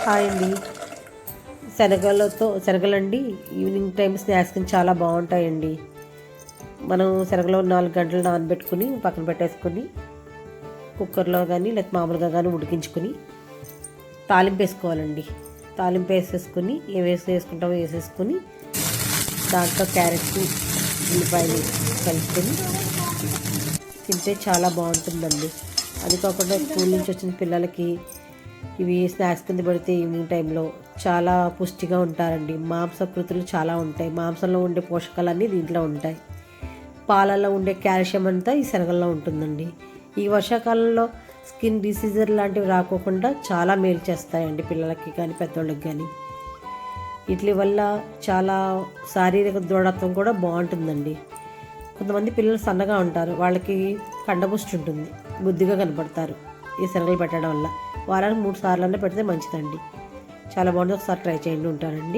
Hi అండి. శనగలండి evening time snacks కింద చాలా బాగుంటాయండి. మనం శనగలో 4 గంటలు నానబెట్టుకుని పక్కన పెట్టేసుకొని కుక్కర్లో కానీ లేకపోతే మామూలుగా కానీ ఉడికించుకొని తాలింపు వేసుకోవాలండి. తాలింపు వేసేసుకొని వేసుకుంటామో వేసేసుకొని దాంట్లో క్యారెట్, ఉల్లిపాయలు కలుపుకొని తింటే చాలా బాగుంటుందండి. అది కాకుండా స్కూల్ నుంచి వచ్చిన పిల్లలకి ఇవి స్నాక్స్ కింద పెడితే ఈవినింగ్ టైంలో చాలా పుష్టిగా ఉంటారండి. మాంసకృతులు చాలా ఉంటాయి. మాంసంలో ఉండే పోషకాలన్నీ దీంట్లో ఉంటాయి. పాలల్లో ఉండే కాల్షియం అంతా ఈ శనగల్లో ఉంటుందండి. ఈ వర్షాకాలంలో స్కిన్ డిసీజర్ లాంటివి రాకోకుండా చాలా మేలు చేస్తాయండి పిల్లలకి కానీ పెద్దవాళ్ళకి కానీ. వీటి వల్ల చాలా శారీరక దృఢత్వం కూడా బాగుంటుందండి. కొంతమంది పిల్లలు సన్నగా ఉంటారు, వాళ్ళకి కండబుష్టి ఉంటుంది, బుద్ధిగా కనపడతారు ఈ శనగలు పెట్టడం వల్ల. వారానికి 3 సార్లు పెడితే మంచిదండి. చాలా బాగుంటుంది. ఒకసారి ట్రై చేయండి. ఉంటానండి.